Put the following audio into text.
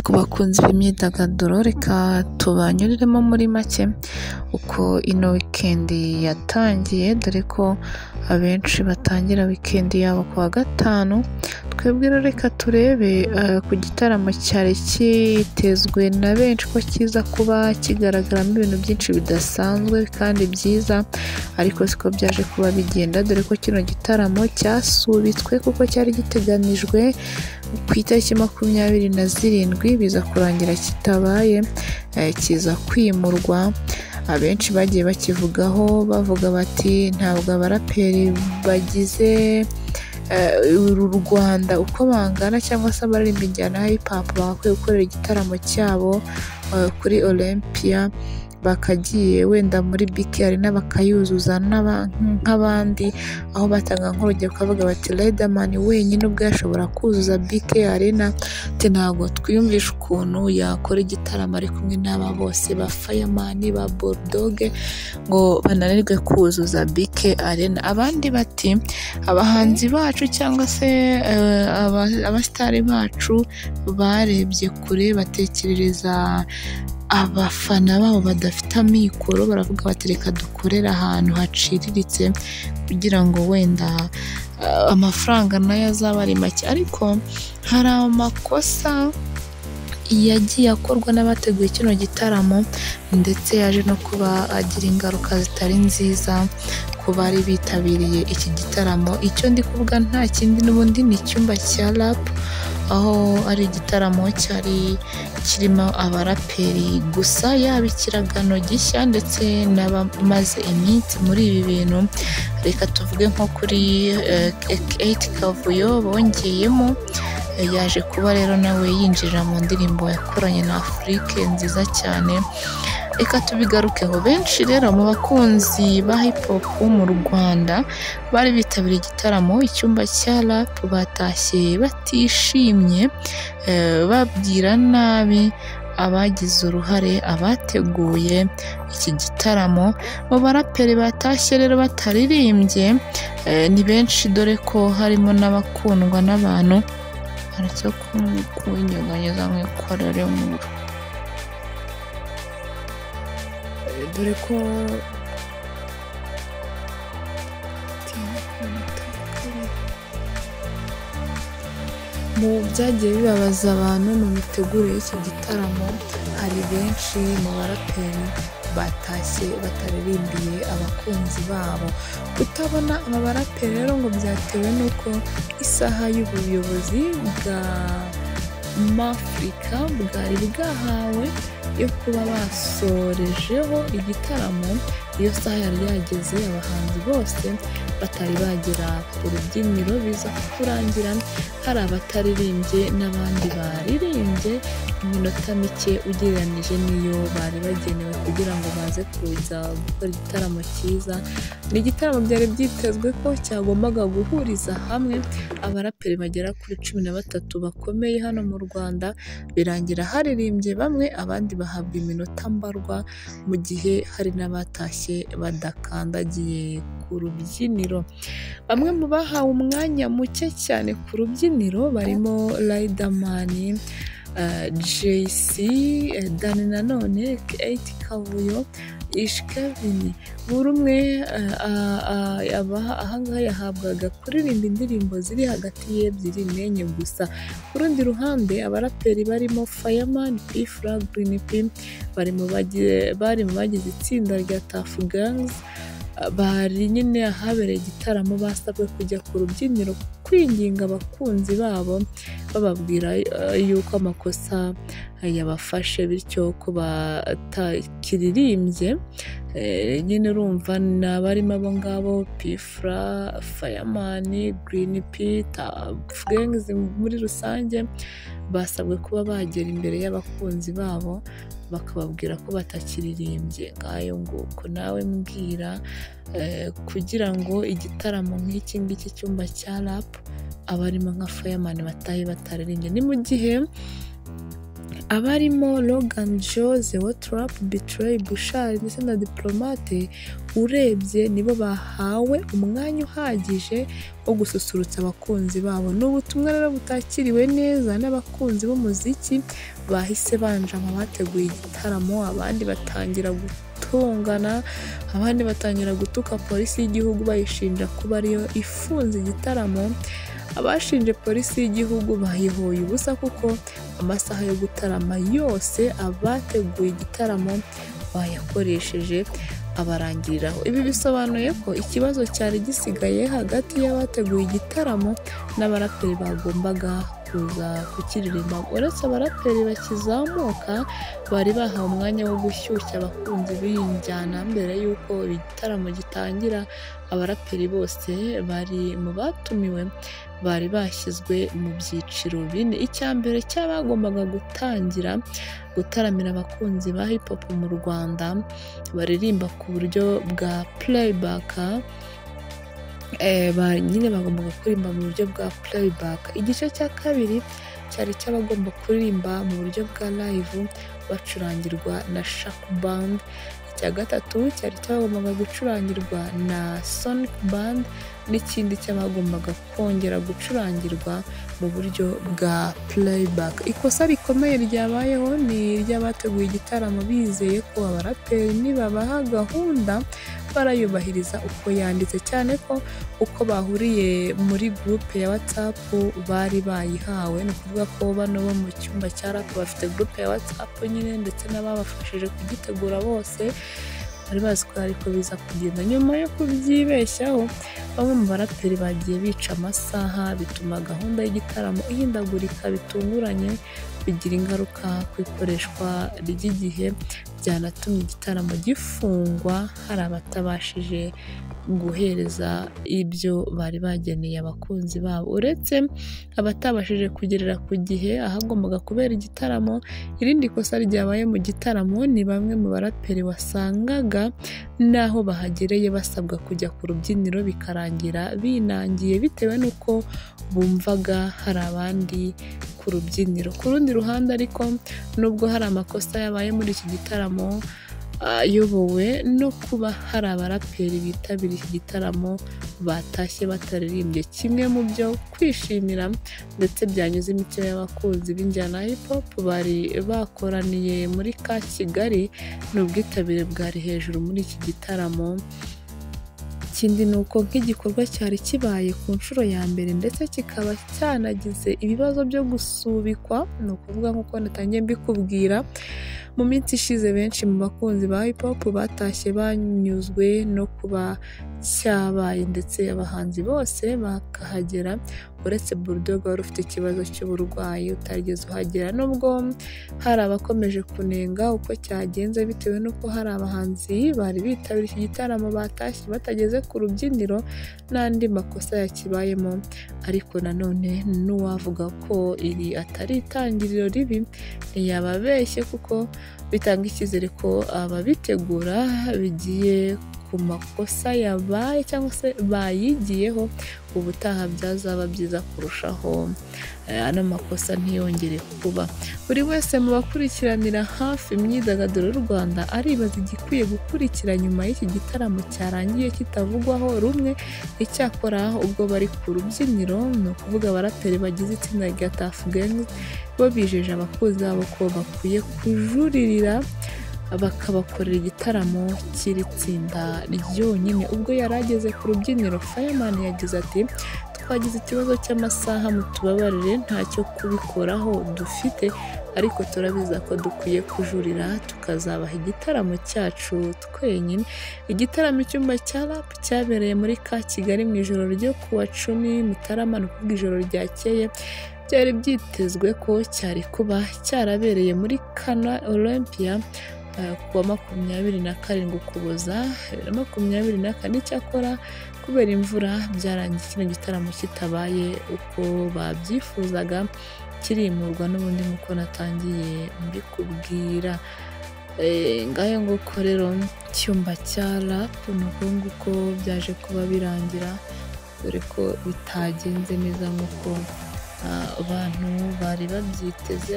ku bakunzi b'imyidagaduro reka tubanyuriremo muri make uko ino weekend yatangiye, dore ko abenshi batangira weekend yabo ku wa gatanu. Twebwe rero reka turebe ku gitaramo cyari kitezwe na benshi ko kiza kuba kigaragaramo ibintu byinshi bidasanzwe kandi byiza, ariko siko byaje kuba bigenda, dore ko kino gitaramo cyasubitswe kuko cyari giteganijwe ku itariki 27 biza kurangira kitabaye, kiza kwimurwa. Abenshi bagiye bakivugaho bavuga bati ntabwo abaraperi bagize uru Rwanda uko bangana cyangwa se abaririmba injyana ya hip hop bakwiye gukorera igitaramo cyabo kuri Olympia, bakagiye wenda muri BK Arena bakayuzuza nk'abandi, aho batanga nk'urugero kavuga bati Riderman wenyine ubwo yashobora kuzuza BK Arena, ntabwo twiyumvisha ukuntu yakora igitaramo ari kumwe n'aba bose ba Fireman ba Bulldog ngo bananirwe kuzuza BK Arena. Abandi bati abahanzi bacu cyangwa se abasitari bacu barebye kure batekerereza abafana babo badafite amikoro, baravuga bati reka dukorera ahantu haciriritse kugira ngo wenda amafaranga nayo azaba ari make. Ariko hari amakosa yagiye akorwa n'abateguye kino gitaramo ndetse yaje no kuba agira ingaruka zitari nziza ku bari bitabiriye iki gitaramo. Icyo ndi kuvuga nta kindi n'ubundi ni icyumba cya rap, aho ari igitaramo cyari kirimo abaraperi gusa, yaba ikiragano gishya ndetse n'abamaze iminsi muri ibi bintu. Reka tuvuge nko kuri 8 Kavuyo bongeyemo, yaje kuba rero nawe yinjira mu ndirimbo yakoranye na Afrique nziza cyane. Reka tubigarukeho. Benshi rero mu bakunzi ba hip hop mu Rwanda bari bitabiriye igitaramo, icyumba cya rap batashye batishimye, babwira nabi abagize uruhare, abateguye iki gitaramo. Mu baraperi batashye rero bataririmbye ni benshi, dore ko harimo n'abakundwa n'abantu, ariko kunyeganyeza nk'ikorere mu dore ko mu byagiye bibabaza abantu mu mitegurire y'iki gitaramo, hari benshi mu baraperi batashye bataririmbiye abakunzi babo. Kutabona aba baraperi rero ngo byatewe n'uko isaha y'ubuyobozi bwa Mafrika bwari bwahawe yo kuba basorejeho igitaramo. Iyo saha yari yageze, abahanzi bose batari bagera ku rubyiniro, biza kurangira hari abataririmbye n'abandi baririmbye iminota mike ugereranije n'iyo bari bagenewe kugira ngo baze kuza gukora igitaramo cyiza. Ni igitaramo byari byitezwe ko cyagombaga guhuriza hamwe abaraperi bagera kuri 13 bakomeye hano mu Rwanda, birangira haririmbye bamwe, abandi bahabwa iminota mbarwa, mu gihe hari n'abatashye badakandagiye ku rubyiniro. Bamwe mu bahawe umwanya muke cyane ku rubyiniro barimo Riderman, JC, Dani Nanone, 8 Kavuyo, Ishkevin. Buri umwe ahangaha yahabwaga kuririmba indirimbo ziri hagati y'ebyiri n'enye gusa. Ku rundi ruhande abaraperi barimo Fireman, P-Fla, Green P bari mu bagize itsinda rya Tough Gangs, bari nyine ahabereye igitaramo, basabwe kujya ku rubyiniro kwinginga abakunzi babo, bababwira yuko amakosa yabafashe bityo ko batakiririmbye. Nyine urumva n'abarimo abo ngabo P-Fla, Fireman, Green P, Tough Gangs muri rusange basabwe kuba bagera imbere y'abakunzi babo bakababwira ko batakiririmbye. Ngayo nguko nawe mbwira, kugira ngo igitaramo nk'iki ngiki cyumba cya rap abarimo nka Fireman batahe bataririmbye. Ni mu gihe abarimo Logan Joe, Zeo Trap, Betray, Bushari ndetse na Diplomate urebye nibo bahawe umwanya uhagije wo gususurutsa abakunzi babo. N'ubutumwa rero butakiriwe neza n'abakunzi b'umuziki, bahise banjama bateguye igitaramo, abandi batangira gutongana, abandi batangira gutuka polisi y'igihugu bayishinja kuba ariyo ifunze igitaramo. Abashinje polisi y'igihugu bayihoye ubusa kuko amasaha yo gutarama yose abateguye igitaramo bayakoresheje abarangiriraho. Ibi bisobanuye ko ikibazo cyari gisigaye hagati y'abateguye igitaramo n'abaraperi bagombaga kuza kukiririmba. Uretse abaraperi bakizamuka bari bahawe umwanya wo gushyushya abakunzi b'iyi njyana mbere y'uko igitaramo gitangira. Abaraperi bose bari mu batumiwe bari bashyizwe mu byiciro bine. Icya mbere cy'abagombaga gutangira gutaramira abakunzi ba hip hop mu Rwanda baririmba ku buryo bwa playback, nyine bagombaga kuririmba mu buryo bwa playback. Igice cya kabiri cyari cy'abagomba kuririmba mu buryo bwa live bacurangirwa na Shack Band. Icya gatatu cyari cyagombaga gucurangirwa na Sonic Band, n'ikindi cyabagombaga kongera gucurangirwa mu buryo bwa playback. Ikosa rikomeye ryabayeho ni iry'abateguye igitaramo bizeye ko abaraperi nibabaha gahunda barayubahiriza uko yanditse, cyane ko uko bahuriye muri groupe ya WhatsApp bari bayihawe. Ni ukuvuga ko bano bo mu cyumba cya rap bafite groupe ya WhatsApp nyine, ndetse n'ababafashije kugitegura bose bari bazi ko ariko biza kugenda. Nyuma yo kubyibeshyaho, bamwe mu baraperi bagiye bica amasaha, bituma gahunda y'igitaramo ihindagurika bitunguranye, bigira ingaruka ku ikoreshwa ry'igihe, byanatumye igitaramo gifungwa hari abatabashije guhereza ibyo bari bageneye abakunzi babo. Uretse abatabashije kugerera ku gihe ahagombaga kubera igitaramo, irindi kosa ryabaye mu gitaramo ni bamwe mu baraperi wasangaga n'aho bahagereye basabwa kujya ku rubyiniro bikarangira binangiye bitewe n'uko bumvaga hari abandi ku rubyiniro. Ku rundi ruhande ariko, nubwo hari amakosa yabaye muri iki gitaramo ayobowe no kuba hari abaraperi bitabiriye iki gitaramo batashye bataririmbye kimwe mu byo kwishimira ndetse byanyuze imico y'abakunzi b'injyana hip hop bari bakoraniye muri ka Kigali, n'ubwitabire bwari hejuru muri iki gitaramo. Ikindi ni uko nk'igikorwa cyari kibaye ku nshuro ya mbere ndetse kikaba cyanagize ibibazo byo gusubikwa, ni ukuvuga nk'uko natangiye mbikubwira mu minsi ishize, benshi mu bakunzi ba hip hop batashye banyuzwe no kuba cyabaye, ndetse abahanzi bose bakahagera uretse Bulldog wari ufite ikibazo cy'uburwayi utarigeze uhagera. Nubwo hari abakomeje kunenga uko cyagenze bitewe n'uko hari abahanzi bari bitabiriye iki gitaramo batashye batageze ku rubyiniro n'andi makosa yakibayemo, ariko nanone n'uwavuga ko iri atari itangiriro ribi ntiyababeshye, kuko bitanga icyizere ko ababitegura bigiye ku makosa yabaye cyangwa se bayigiyeho, ubutaha byazaba byiza kurushaho, ano makosa ntiyongere kuba. Buri wese mu bakurikiranira hafi imyidagaduro y'u Rwanda aribaza igikwiye gukurikira nyuma y'iki gitaramo cyarangiye kitavugwaho rumwe. Icyakora ubwo bari ku rubyiniro, ni ukuvuga abaraperi bagize itsinda rya Tuff Gang, bo bijeje abakunzi babo ko bakwiye kujuririra bakabakorera igitaramo cy'iri tsinda ryonyine. Ubwo yari ageze ku rubyiniro, Fireman yagize ati twagize ikibazo cy'amasaha, mutubabarire ntacyo kubikoraho dufite, ariko turabiza ko dukwiye kujurira tukazabaha igitaramo cyacu twenyine. Igitaramo icyumba cya rap cyabereye muri ka Kigali mu ijoro ryo kuwa 10 Mutarama, ni ukuvuga ijoro ryakeye. Byari byitezwe ko cyari kuba cyarabereye muri Kana Olympia kuwa 27 Ukuboza 2024. Icyakora kubera imvura byarangiye kino gitaramo kitabaye uko babyifuzaga, kirimurwa n'ubundi nk'uko natangiye mbikubwira. Ngayo nguko rero icyumba cya rap ni uko nguko byaje kuba birangira, dore ko bitagenze neza nk'uko abantu bari babyiteze.